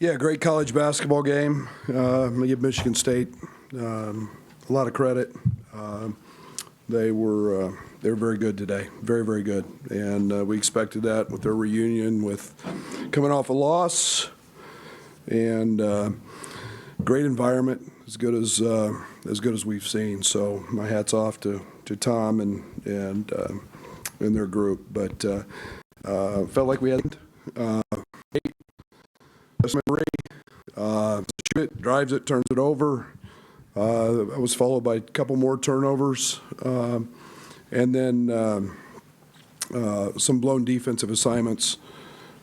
Yeah, great college basketball game. I'm going to give Michigan State a lot of credit. They were very good today, very, very good. And we expected that with their reunion, with coming off a loss, and great environment, as good as we've seen. So my hat's off to Tom and their group. But felt like we had shoot it, drives it, turns it over. That was followed by a couple more turnovers, and then some blown defensive assignments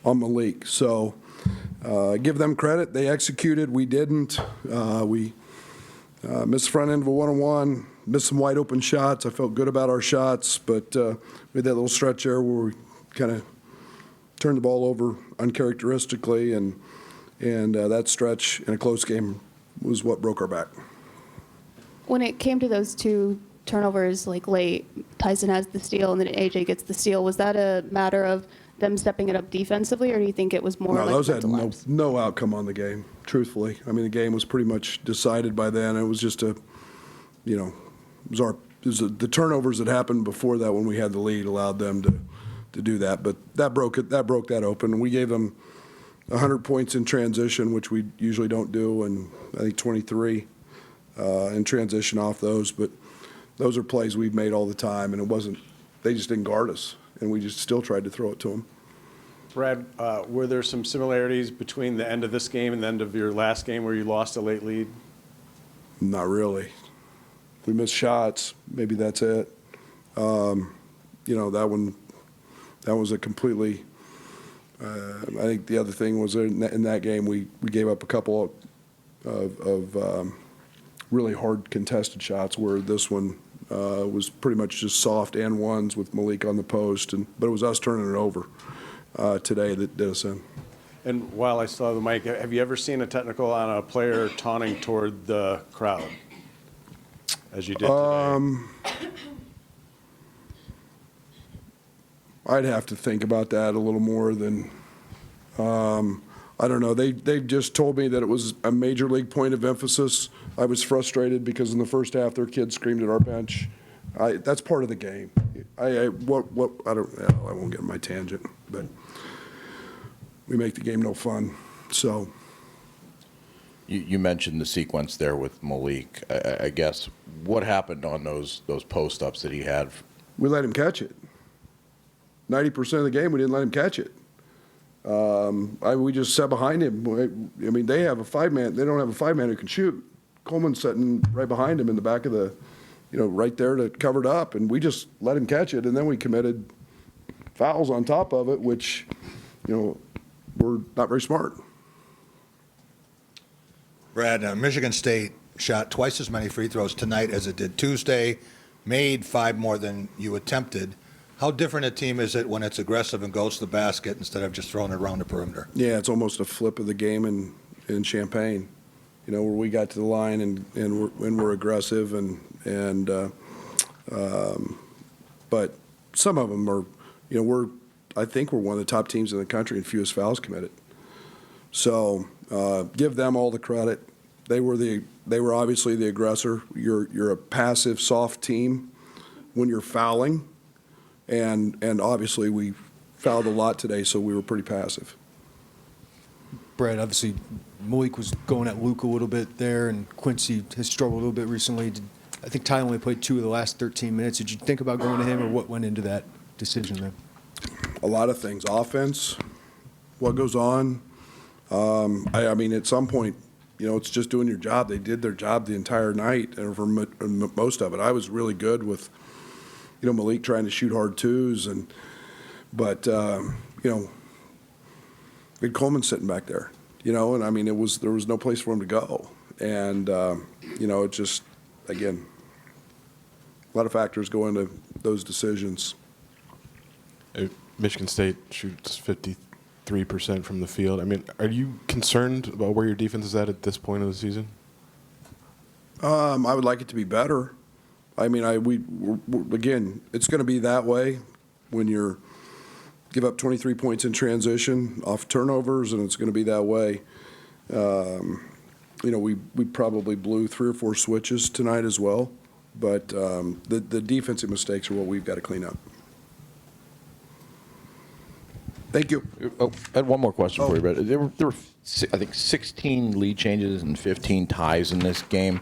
on Malik. So give them credit. They executed. We didn't. We missed the front end of a one-on-one, missed some wide open shots. I felt good about our shots, but we had that little stretch there where we kind of turned the ball over uncharacteristically, and that stretch in a close game was what broke our back. When it came to those two turnovers, like late, Tyson has the steal and then AJ gets the steal. Was that a matter of them stepping it up defensively, or do you think it was more no, like those had no outcome on the game, truthfully. I mean, the game was pretty much decided by then. It was just the turnovers that happened before that when we had the lead allowed them to do that. But that broke that open. We gave them 100 points in transition, which we usually don't do, and I think 23 in transition off those. But those are plays we've made all the time, and they just didn't guard us, and we just still tried to throw it to them. Brad, were there some similarities between the end of this game and the end of your last game where you lost a late lead? Not really. We missed shots. Maybe that's it. That was a completely. I think the other thing was in that game we gave up a couple of really hard contested shots, where this one was pretty much just soft and ones with Malik on the post, but it was us turning it over today that did us in. And while I still have the mic, have you ever seen a technical on a player taunting toward the crowd, as you did today? I'd have to think about that a little more than. I don't know. They've just told me that it was a major league point of emphasis. I was frustrated because in the first half their kids screamed at our bench. That's part of the game. I won't get in my tangent, but we make the game no fun. So. You mentioned the sequence there with Malik. I guess what happened on those post ups that he had? We let him catch it. 90% of the game, we didn't let him catch it. We just sat behind him. I mean, they have a five-man. They don't have a five-man who can shoot. Coleman's sitting right behind him in the back of the, right there to cover it up, and we just let him catch it, and then we committed fouls on top of it, which, were not very smart. Brad, Michigan State shot twice as many free throws tonight as it did Tuesday, made 5 more than you attempted. How different a team is it when it's aggressive and goes to the basket instead of just throwing it around the perimeter? Yeah, it's almost a flip of the game in Champaign, where we got to the line and we're aggressive but some of them are, I think we're one of the top teams in the country in fewest fouls committed. So give them all the credit. They were obviously the aggressor. You're a passive, soft team when you're fouling. And obviously we fouled a lot today, so we were pretty passive. Brad, obviously Malik was going at Luke a little bit there, and Quincy has struggled a little bit recently. I think Ty only played 2 of the last 13 minutes. Did you think about going to him, or what went into that decision there? A lot of things. Offense, what goes on. I mean, at some point, it's just doing your job. They did their job the entire night, and for most of it. I was really good with Malik trying to shoot hard twos, but we had Coleman sitting back there, and I mean there was no place for him to go, and it just, again, a lot of factors go into those decisions. Michigan State shoots 53% from the field. I mean, are you concerned about where your defense is at this point of the season? I would like it to be better. I mean, again, it's going to be that way when you give up 23 points in transition off turnovers, and it's going to be that way You know, we probably blew 3 or 4 switches tonight as well, but the defensive mistakes are what we've got to clean up. Thank you. Oh, I had one more question for you, Brett. There were, I think, 16 lead changes and 15 ties in this game.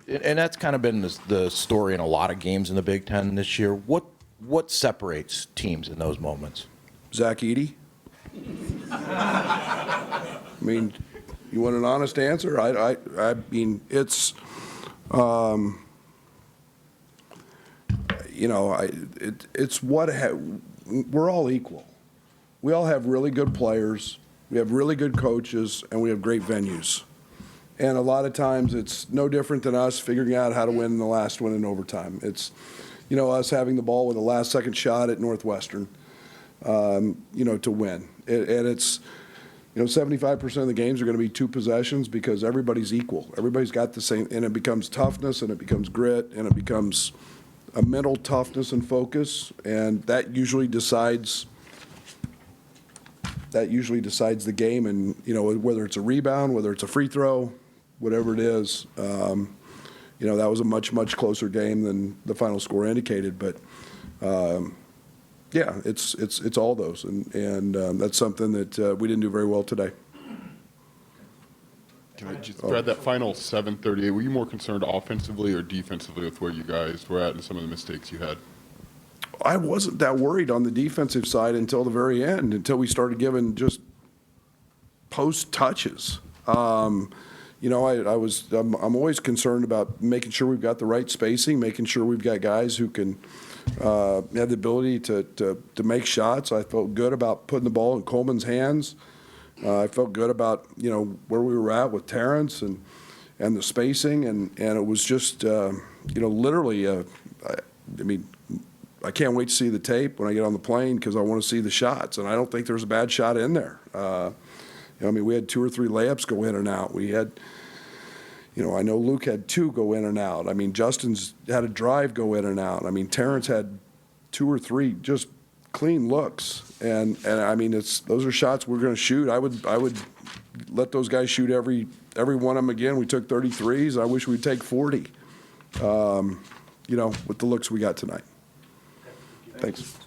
And that's kind of been the story in a lot of games in the Big Ten this year. What separates teams in those moments? Zach Edey? I mean, you want an honest answer? I mean, it's, you know, it's what we're all equal. We all have really good players, we have really good coaches, and we have great venues. And a lot of times it's no different than us figuring out how to win the last one in overtime. It's, you know, us having the ball with a last-second shot at Northwestern, you know, to win. And it's, you know, 75% of the games are going to be 2 possessions because everybody's equal. Everybody's got the same, and it becomes toughness, and it becomes grit, and it becomes a mental toughness and focus, and that usually decides the game. And, you know, whether it's a rebound, whether it's a free throw, whatever it is, you know, that was a much, much closer game than the final score indicated. But, yeah, it's all those. And that's something that we didn't do very well today. Can I just Brad, that final 7:38, were you more concerned offensively or defensively with where you guys were at and some of the mistakes you had? I wasn't that worried on the defensive side until the very end, until we started giving just post touches. You know, I'm always concerned about making sure we've got the right spacing, making sure we've got guys who can have the ability to make shots. I felt good about putting the ball in Coleman's hands. I felt good about, you know, where we were at with Terrence and the spacing, and it was just, you know, literally, I mean, I can't wait to see the tape when I get on the plane because I want to see the shots, and I don't think there's a bad shot in there. You know, I mean, we had 2 or 3 layups go in and out. We had, you know, I know Luke had 2 go in and out. I mean, Justin's had a drive go in and out. I mean, Terrence had 2 or 3 just clean looks, and I mean, those are shots we're going to shoot. I would let those guys shoot every one of them again. We took 33s. I wish we'd take 40. You know, with the looks we got tonight. Thanks.